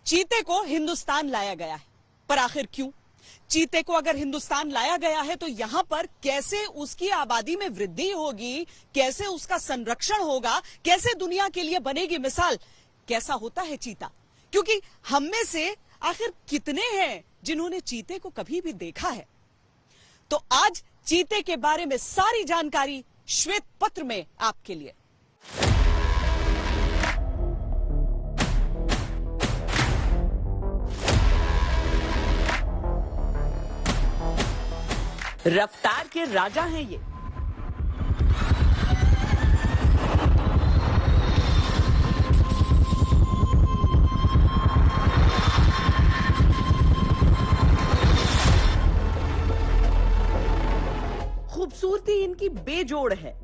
चीते को हिंदुस्तान लाया गया है, पर आखिर क्यों? चीते को अगर हिंदुस्तान लाया गया है तो यहां पर कैसे उसकी आबादी में वृद्धि होगी, कैसे उसका संरक्षण होगा, कैसे दुनिया के लिए बनेगी मिसाल? कैसा होता है चीता? क्योंकि हम में से आखिर कितने हैं जिन्होंने चीते को कभी भी देखा है? तो आज चीते के बारे में सारी जानकारी श्वेत पत्र में आपके लिए। रफ्तार के राजा हैं ये। खूबसूरती इनकी बेजोड़ है,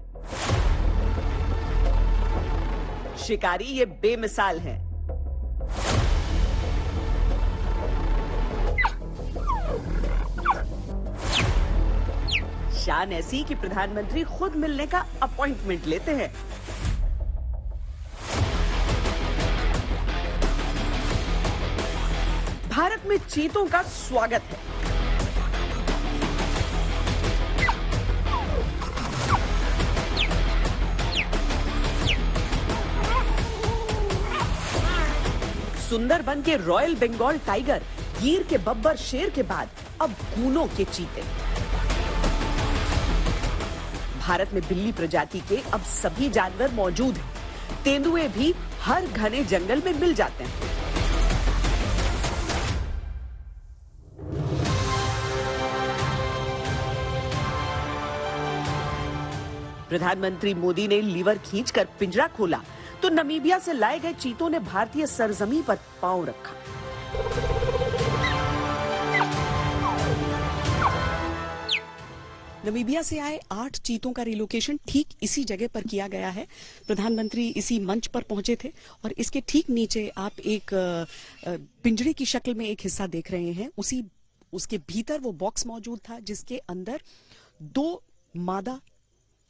शिकारी ये बेमिसाल हैं। शान ऐसी कि प्रधानमंत्री खुद मिलने का अपॉइंटमेंट लेते हैं। भारत में चीतों का स्वागत है। सुंदरबन के रॉयल बंगाल टाइगर, गिर के बब्बर शेर के बाद अब कूनों के चीते। भारत में बिल्ली प्रजाति के अब सभी जानवर मौजूद हैं। तेंदुए भी हर घने जंगल में मिल जाते हैं। प्रधानमंत्री मोदी ने लीवर खींचकर पिंजरा खोला तो नमीबिया से लाए गए चीतों ने भारतीय सरजमी पर पांव रखा। नमीबिया से आए 8 चीतों का रिलोकेशन ठीक इसी जगह पर किया गया है। प्रधानमंत्री इसी मंच पर पहुंचे थे और इसके ठीक नीचे आप एक पिंजरे की शक्ल में एक हिस्सा देख रहे हैं। उसके भीतर वो बॉक्स मौजूद था जिसके अंदर 2 मादा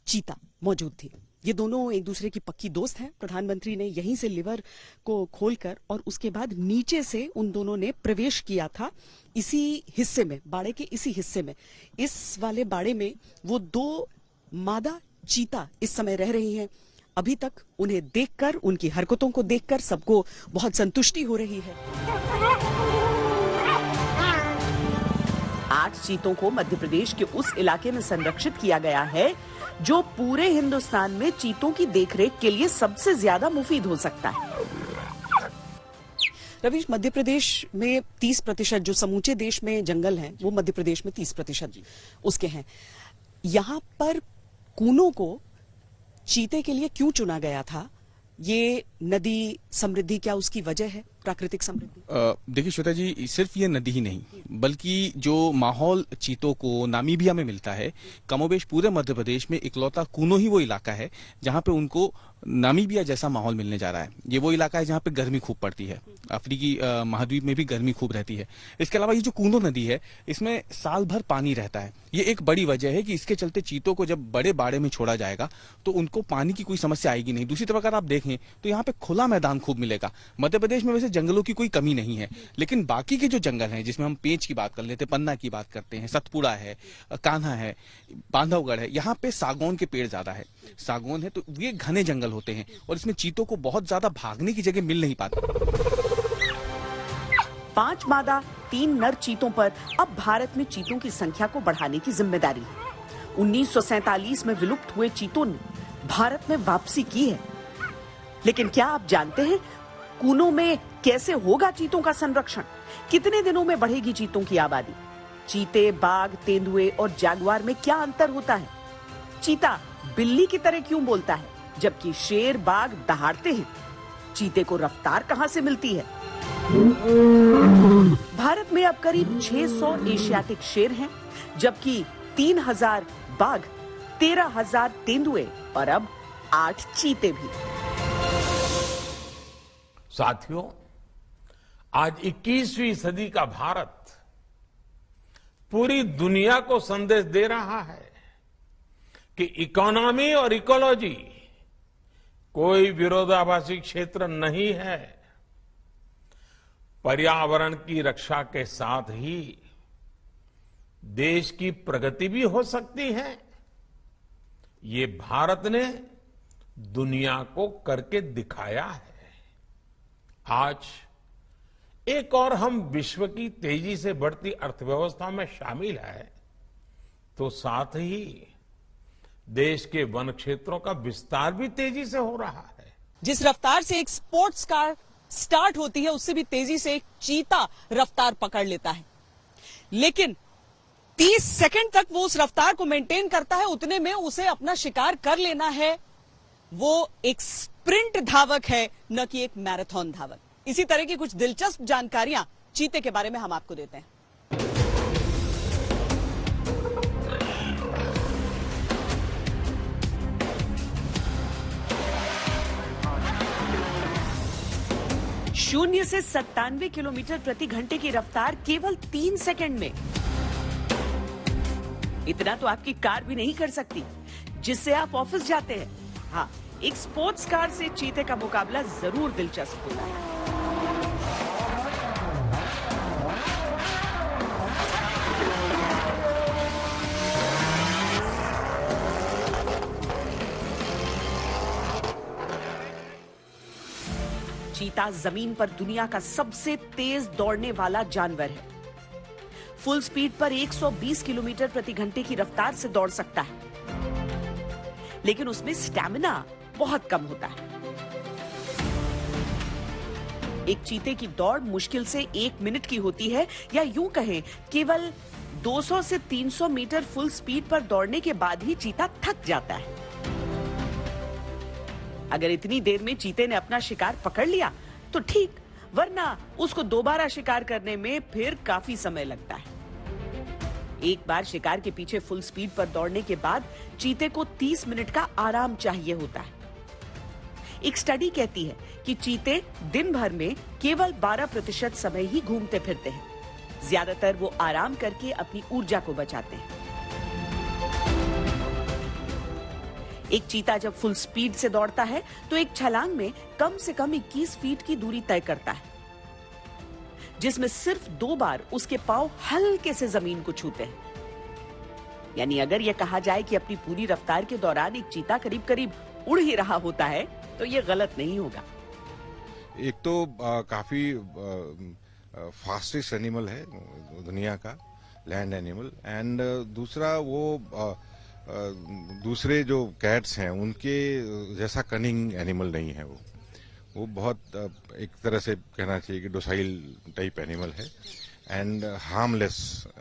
चीता मौजूद थी। ये दोनों एक दूसरे की पक्की दोस्त हैं। प्रधानमंत्री ने यहीं से लिवर को खोलकर और उसके बाद नीचे से उन दोनों ने प्रवेश किया था इसी हिस्से में, बाड़े के इसी हिस्से में। इस वाले बाड़े में वो 2 मादा चीता इस समय रह रही हैं। अभी तक उन्हें देखकर, उनकी हरकतों को देखकर सबको बहुत संतुष्टि हो रही है। 8 चीतों को मध्य प्रदेश के उस इलाके में संरक्षित किया गया है जो पूरे हिंदुस्तान में चीतों की देखरेख के लिए सबसे ज्यादा मुफीद हो सकता है। रवीश, मध्य प्रदेश में 30% जो समूचे देश में जंगल हैं, वो मध्य प्रदेश में 30% उसके हैं। यहाँ पर कूनों को चीते के लिए क्यों चुना गया था? ये नदी समृद्धि, क्या उसकी वजह है, प्राकृतिक समृद्धि? देखिए श्वेता जी, सिर्फ ये नदी ही नहीं बल्कि जो माहौल चीतों को नामीबिया में मिलता है, कमोबेश पूरे मध्य प्रदेश में इकलौता कूनो ही वो इलाका है जहां पे उनको नामीबिया जैसा माहौल मिलने जा रहा है। ये वो इलाका है जहां पे गर्मी खूब पड़ती है। अफ्रीकी महाद्वीप में भी गर्मी खूब रहती है। इसके अलावा ये जो कूनो नदी है, इसमें साल भर पानी रहता है। ये एक बड़ी वजह है कि इसके चलते चीतों को जब बड़े बाड़े में छोड़ा जाएगा तो उनको पानी की कोई समस्या आएगी नहीं। दूसरी तरफ अगर आप देखें तो यहाँ पे खुला मैदान खूब मिलेगा। मध्य प्रदेश में वैसे जंगलों की कोई कमी नहीं है, लेकिन बाकी के जो जंगल हैं, जिसमें हम पेंच की बात कर लेते हैं, पन्ना की बात करते हैं, सतपुड़ा है, कान्हा है, बांधवगढ़ है, यहाँ पे सागौन के पेड़ ज्यादा है। सागौन है तो ये घने जंगल होते हैं और इसमें चीतों को बहुत ज्यादा भागने की जगह मिल नहीं पाती। 5 मादा 3 नर चीतों पर अब भारत में चीतों की संख्या को बढ़ाने की जिम्मेदारी है। 1947 में विलुप्त हुए चीतों ने भारत में वापसी की है। लेकिन क्या आप जानते हैं कूनों में कैसे होगा चीतों का संरक्षण? कितने दिनों में बढ़ेगी चीतों की आबादी? चीते, बाघ, तेंदुए और जैगुआर में क्या अंतर होता है? चीता बिल्ली की तरह क्यों बोलता है जबकि शेर, बाघ दहाड़ते हैं? चीते को रफ्तार कहां से मिलती है? भारत में अब करीब 600 एशियाटिक शेर हैं, जबकि 3000 बाघ, 13,000 तेंदुए और अब 8 चीते भी। साथियों, आज 21वीं सदी का भारत पूरी दुनिया को संदेश दे रहा है कि इकोनॉमी और इकोलॉजी कोई विरोधाभासी क्षेत्र नहीं है। पर्यावरण की रक्षा के साथ ही देश की प्रगति भी हो सकती है। ये भारत ने दुनिया को करके दिखाया है। आज एक और हम विश्व की तेजी से बढ़ती अर्थव्यवस्था में शामिल है, तो साथ ही देश के वन क्षेत्रों का विस्तार भी तेजी से हो रहा है। जिस रफ्तार से एक स्पोर्ट्स कार स्टार्ट होती है, उससे भी तेजी से एक चीता रफ्तार पकड़ लेता है, लेकिन 30 सेकंड तक वो उस रफ्तार को मेंटेन करता है। उतने में उसे अपना शिकार कर लेना है। वो एक स्प्रिंट धावक है, न कि एक मैराथन धावक। इसी तरह की कुछ दिलचस्प जानकारियां चीते के बारे में हम आपको देते हैं। शून्य से 97 किलोमीटर प्रति घंटे की रफ्तार केवल 3 सेकंड में। इतना तो आपकी कार भी नहीं कर सकती जिससे आप ऑफिस जाते हैं। हाँ, एक स्पोर्ट्स कार से चीते का मुकाबला जरूर दिलचस्प होता है। चीता जमीन पर दुनिया का सबसे तेज दौड़ने वाला जानवर है। फुल स्पीड पर 120 किलोमीटर प्रति घंटे की रफ्तार से दौड़ सकता है, लेकिन उसमें स्टैमिना बहुत कम होता है। एक चीते की दौड़ मुश्किल से 1 मिनट की होती है, या यूं कहें केवल 200 से 300 मीटर फुल स्पीड पर दौड़ने के बाद ही चीता थक जाता है। अगर इतनी देर में चीते ने अपना शिकार पकड़ लिया तो ठीक, वरना उसको दोबारा शिकार करने में फिर काफी समय लगता है। एक बार शिकार के पीछे फुल स्पीड पर दौड़ने के बाद चीते को 30 मिनट का आराम चाहिए होता है। एक स्टडी कहती है कि चीते दिन भर में केवल 12% समय ही घूमते फिरते हैं। ज्यादातर वो आराम करके अपनी ऊर्जा को बचाते हैं। एक चीता जब फुल स्पीड से दौड़ता है तो एक छलांग में कम से कम 21 फीट की दूरी तय करता है, जिसमें सिर्फ 2 बार उसके पांव हल्के से जमीन को छूते हैं। यानी अगर यह कहा जाए कि अपनी पूरी रफ्तार के दौरान एक चीता करीब करीब उड़ ही रहा होता है, तो यह गलत नहीं होगा। एक तो काफी फास्टेस्ट एनिमल है दुनिया का, लैंड एनिमल, एंड दूसरा वो दूसरे जो कैट्स हैं उनके जैसा कनिंग एनिमल नहीं है। वो बहुत एक तरह से कहना चाहिए कि डोसाइल टाइप एनिमल है एंड हार्मलेस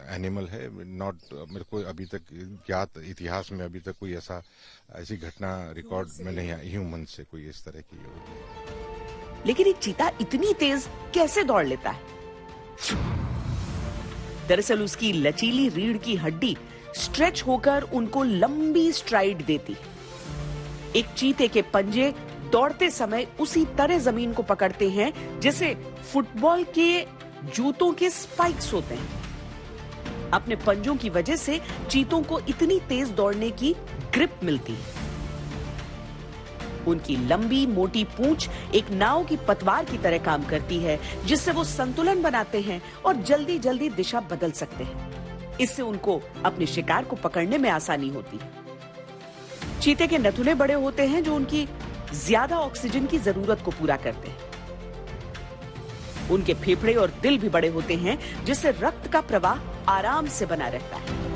एनिमल है। नॉट, मेरे को अभी तक ज्ञात इतिहास में अभी तक कोई ऐसी घटना रिकॉर्ड में नहीं आई ह्यूमन से कोई इस तरह की। लेकिन एक चीता इतनी तेज कैसे दौड़ लेता है? दरअसल उसकी लचीली रीढ़ की हड्डी स्ट्रेच होकर उनको लंबी स्ट्राइड देती है। एक चीते के पंजे दौड़ते समय उसी तरह जमीन को पकड़ते हैं जैसे फुटबॉल के जूतों के स्पाइक्स होते हैं। अपने पंजों की वजह से चीतों को इतनी तेज दौड़ने की ग्रिप मिलती है। उनकी लंबी मोटी पूंछ एक नाव की पतवार की तरह काम करती है, जिससे वो संतुलन बनाते हैं और जल्दी जल्दी दिशा बदल सकते हैं। इससे उनको अपने शिकार को पकड़ने में आसानी होती है। चीते के नथुने बड़े होते हैं जो उनकी ज्यादा ऑक्सीजन की जरूरत को पूरा करते हैं। उनके फेफड़े और दिल भी बड़े होते हैं, जिससे रक्त का प्रवाह आराम से बना रहता है।